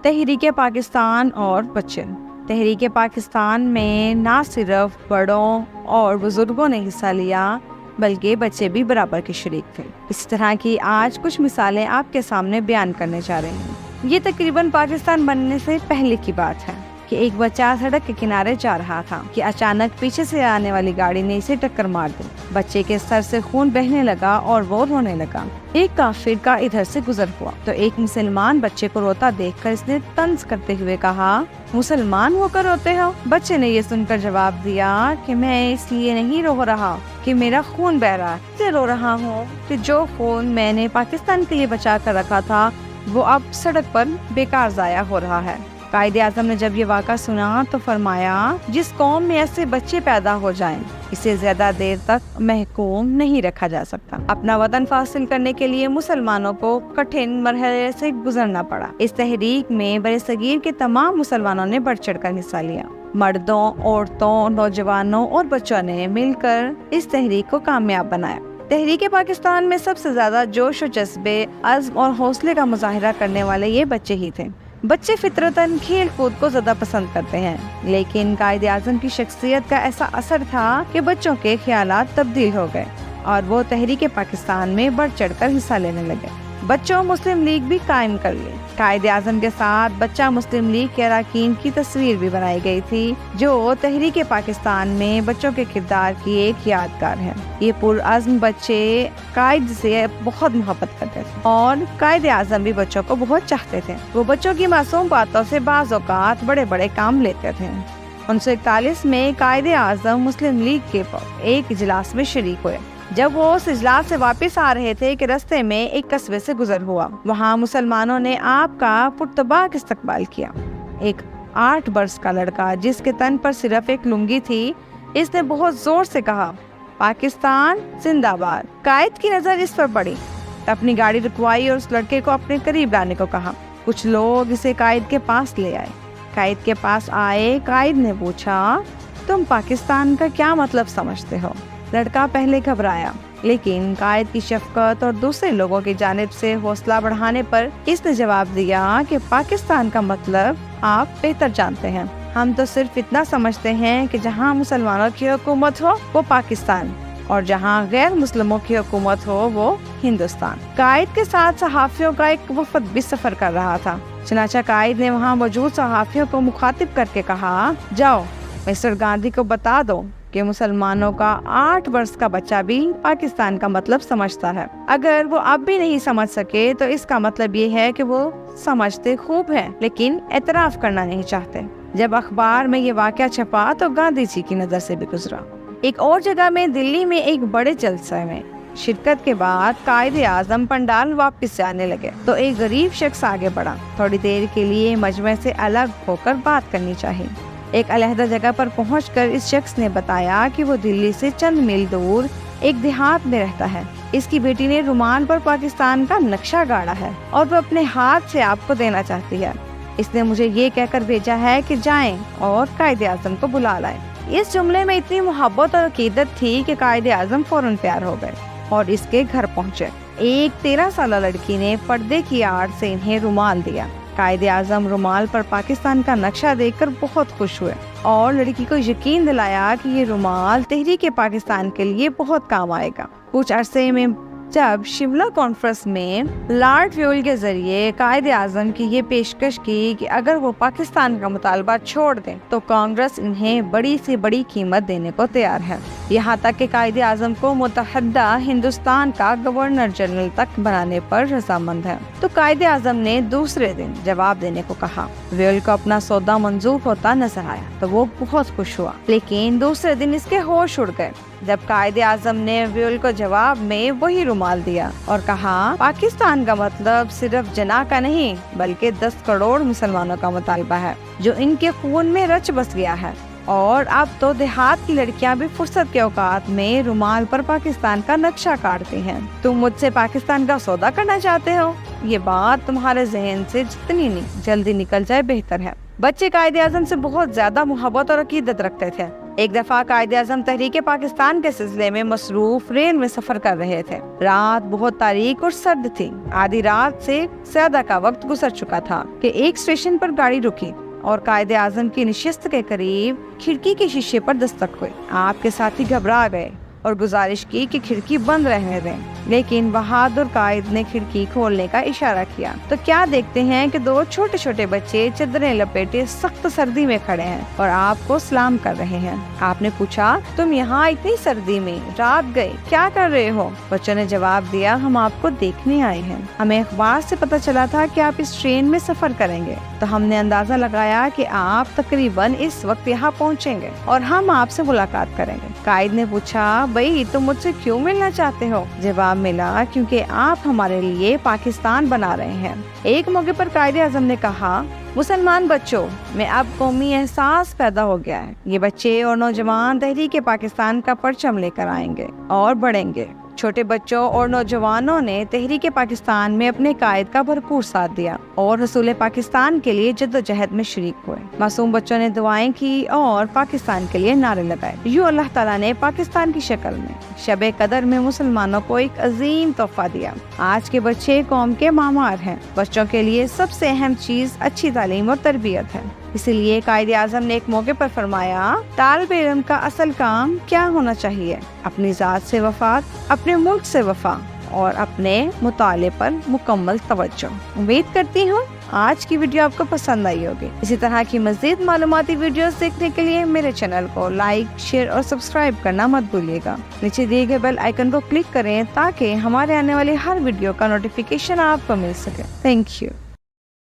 تحریک پاکستان اور بچے۔ تحریک پاکستان میں نہ صرف بڑوں اور بزرگوں نے حصہ لیا بلکہ بچے بھی برابر کے شریک تھے۔ اس طرح کی آج کچھ مثالیں آپ کے سامنے بیان کرنے جا رہے ہیں۔ یہ تقریباً پاکستان بننے سے پہلے کی بات ہے کہ ایک بچہ سڑک کے کنارے جا رہا تھا کہ اچانک پیچھے سے آنے والی گاڑی نے اسے ٹکر مار دی۔ بچے کے سر سے خون بہنے لگا اور وہ رونے لگا۔ ایک کافر کا ادھر سے گزر ہوا تو ایک مسلمان بچے کو روتا دیکھ کر اس نے طنز کرتے ہوئے کہا، مسلمان ہو کر روتے ہو؟ بچے نے یہ سن کر جواب دیا کہ میں اس لیے نہیں رو رہا کہ میرا خون بہ رہا ہے، اس لیے رو رہا ہوں کہ جو خون میں نے پاکستان کے لیے بچا کر رکھا تھا وہ اب سڑک پر بیکار ضائع ہو رہا ہے۔ قائد اعظم نے جب یہ واقعہ سنا تو فرمایا، جس قوم میں ایسے بچے پیدا ہو جائیں اسے زیادہ دیر تک محکوم نہیں رکھا جا سکتا۔ اپنا وطن حاصل کرنے کے لیے مسلمانوں کو کٹھن مرحلے سے گزرنا پڑا۔ اس تحریک میں برصغیر کے تمام مسلمانوں نے بڑھ چڑھ کر حصہ لیا۔ مردوں، عورتوں، نوجوانوں اور بچوں نے مل کر اس تحریک کو کامیاب بنایا۔ تحریک پاکستان میں سب سے زیادہ جوش و جذبے، عزم اور حوصلے کا مظاہرہ کرنے والے یہ بچے ہی تھے۔ بچے فطرتاً کھیل کود کو زیادہ پسند کرتے ہیں، لیکن قائد اعظم کی شخصیت کا ایسا اثر تھا کہ بچوں کے خیالات تبدیل ہو گئے اور وہ تحریک پاکستان میں بڑھ چڑھ کر حصہ لینے لگے۔ بچوں مسلم لیگ بھی قائم کر لی۔ قائد اعظم کے ساتھ بچہ مسلم لیگ کے اراکین کی تصویر بھی بنائی گئی تھی جو تحریک پاکستان میں بچوں کے کردار کی ایک یادگار ہے۔ یہ پرعزم بچے قائد سے بہت محبت کرتے تھے اور قائد اعظم بھی بچوں کو بہت چاہتے تھے۔ وہ بچوں کی معصوم باتوں سے بعض اوقات بڑے بڑے کام لیتے تھے۔ 1941 میں قائد اعظم مسلم لیگ کے ایک اجلاس میں شریک ہوئے۔ جب وہ اس اجلاس سے واپس آ رہے تھے کہ رستے میں ایک قصبے سے گزر ہوا۔ وہاں مسلمانوں نے آپ کا پرتپاک استقبال کیا۔ ایک 8 برس کا لڑکا جس کے تن پر صرف ایک لنگی تھی، اس نے بہت زور سے کہا، پاکستان زندہ باد۔ قائد کی نظر اس پر پڑی، اپنی گاڑی رکوائی اور اس لڑکے کو اپنے قریب لانے کو کہا۔ کچھ لوگ اسے قائد کے پاس لے آئے۔ قائد کے پاس آئے، قائد نے پوچھا، تم پاکستان کا کیا مطلب سمجھتے ہو؟ لڑکا پہلے گھبرایا، لیکن قائد کی شفقت اور دوسرے لوگوں کی جانب سے حوصلہ بڑھانے پر اس نے جواب دیا کہ پاکستان کا مطلب آپ بہتر جانتے ہیں۔ ہم تو صرف اتنا سمجھتے ہیں کہ جہاں مسلمانوں کی حکومت ہو وہ پاکستان اور جہاں غیر مسلموں کی حکومت ہو وہ ہندوستان۔ قائد کے ساتھ صحافیوں کا ایک وفد بھی سفر کر رہا تھا۔ چنانچہ قائد نے وہاں موجود صحافیوں کو مخاطب کر کے کہا، جاؤ مسٹر گاندھی کو بتا دو کہ مسلمانوں کا 8 برس کا بچہ بھی پاکستان کا مطلب سمجھتا ہے۔ اگر وہ اب بھی نہیں سمجھ سکے تو اس کا مطلب یہ ہے کہ وہ سمجھتے خوب ہیں لیکن اعتراف کرنا نہیں چاہتے۔ جب اخبار میں یہ واقعہ چھپا تو گاندھی جی کی نظر سے بھی گزرا۔ ایک اور جگہ میں دلی میں ایک بڑے جلسے میں شرکت کے بعد قائد اعظم پنڈال واپس جانے لگے تو ایک غریب شخص آگے بڑھا۔ تھوڑی دیر کے لیے مجمع سے الگ ہو کر بات کرنی چاہیے۔ ایک علیحدہ جگہ پر پہنچ کر اس شخص نے بتایا کہ وہ دلی سے چند میل دور ایک دیہات میں رہتا ہے۔ اس کی بیٹی نے رومال پر پاکستان کا نقشہ گاڑا ہے اور وہ اپنے ہاتھ سے آپ کو دینا چاہتی ہے۔ اس نے مجھے یہ کہہ کر بھیجا ہے کہ جائیں اور قائد اعظم کو بلا لائیں۔ اس جملے میں اتنی محبت اور عقیدت تھی کہ قائد اعظم فوراً تیار ہو گئے اور اس کے گھر پہنچے۔ ایک 13 سالہ لڑکی نے پردے کی آڑ سے انہیں رومال دیا۔ قائد اعظم رومال پر پاکستان کا نقشہ دیکھ کر بہت خوش ہوئے اور لڑکی کو یقین دلایا کہ یہ رومال تحریک پاکستان کے لیے بہت کام آئے گا۔ کچھ عرصے میں جب شملہ کانفرنس میں لارڈ ویول کے ذریعے قائد اعظم کی یہ پیشکش کی کہ اگر وہ پاکستان کا مطالبہ چھوڑ دیں تو کانگریس انہیں بڑی سے بڑی قیمت دینے کو تیار ہے، یہاں تک کہ قائد اعظم کو متحدہ ہندوستان کا گورنر جنرل تک بنانے پر رضامند ہے، تو قائد اعظم نے دوسرے دن جواب دینے کو کہا۔ ویول کو اپنا سودا منظور ہوتا نظر آیا تو وہ بہت خوش ہوا، لیکن دوسرے دن اس کے ہوش اڑ گئے جب قائد اعظم نے ویول کو جواب میں وہی رومال دیا اور کہا، پاکستان کا مطلب صرف جناح کا نہیں بلکہ 10 کروڑ مسلمانوں کا مطالبہ ہے جو ان کے خون میں رچ بس گیا ہے، اور اب تو دیہات کی لڑکیاں بھی فرصت کے اوقات میں رومال پر پاکستان کا نقشہ کاٹتی ہیں۔ تم مجھ سے پاکستان کا سودا کرنا چاہتے ہو؟ یہ بات تمہارے ذہن سے جتنی جلدی نکل جائے بہتر ہے۔ بچے قائد اعظم سے بہت زیادہ محبت اور عقیدت رکھتے تھے ایک دفعہ قائد اعظم تحریک پاکستان کے سلسلے میں مصروف ریل میں سفر کر رہے تھے۔ رات بہت تاریک اور سرد تھی۔ آدھی رات سے زیادہ کا وقت گزر چکا تھا کہ ایک اسٹیشن پر گاڑی رکی اور قائد اعظم کی نشست کے قریب کھڑکی کے شیشے پر دستک ہوئی۔ آپ کے ساتھی گھبرا گئے اور گزارش کی کہ کھڑکی بند رہنے دیں، لیکن بہادر قائد نے کھڑکی کھولنے کا اشارہ کیا تو کیا دیکھتے ہیں کہ دو چھوٹے چھوٹے بچے چادریں لپیٹے سخت سردی میں کھڑے ہیں اور آپ کو سلام کر رہے ہیں۔ آپ نے پوچھا، تم یہاں اتنی سردی میں رات گئے کیا کر رہے ہو؟ بچوں نے جواب دیا، ہم آپ کو دیکھنے آئے ہیں، ہمیں اخبار سے پتہ چلا تھا کہ آپ اس ٹرین میں سفر کریں گے، تو ہم نے اندازہ لگایا کہ آپ تقریباً اس وقت یہاں پہنچیں گے اور ہم آپ سے ملاقات کریں گے۔ قائد نے پوچھا، بھائی تم مجھ سے کیوں ملنا چاہتے ہو؟ جواب ملا، کیونکہ آپ ہمارے لیے پاکستان بنا رہے ہیں۔ ایک موقع پر قائد اعظم نے کہا، مسلمان بچوں میں اب قومی احساس پیدا ہو گیا ہے، یہ بچے اور نوجوان تحریک پاکستان کا پرچم لے کر آئیں گے اور بڑھیں گے۔ چھوٹے بچوں اور نوجوانوں نے تحریک پاکستان میں اپنے قائد کا بھرپور ساتھ دیا اور حصول پاکستان کے لیے جدوجہد میں شریک ہوئے۔ معصوم بچوں نے دعائیں کی اور پاکستان کے لیے نعرے لگائے۔ یوں اللہ تعالیٰ نے پاکستان کی شکل میں شب قدر میں مسلمانوں کو ایک عظیم تحفہ دیا۔ آج کے بچے قوم کے معمار ہیں۔ بچوں کے لیے سب سے اہم چیز اچھی تعلیم اور تربیت ہے۔ اسی لیے قائد اعظم نے ایک موقع پر فرمایا، طالب علم کا اصل کام کیا ہونا چاہیے؟ اپنی ذات سے وفا، اپنے ملک سے وفا اور اپنے مطالعے پر مکمل توجہ۔ امید کرتی ہوں آج کی ویڈیو آپ کو پسند آئی ہوگی۔ اسی طرح کی مزید معلوماتی ویڈیوز دیکھنے کے لیے میرے چینل کو لائک، شیئر اور سبسکرائب کرنا مت بھولیے گا۔ نیچے دیے گئے بیل آئیکن کو کلک کریں تاکہ ہمارے آنے والی ہر ویڈیو کا نوٹیفیکیشن آپ کو مل سکے۔ Thank you.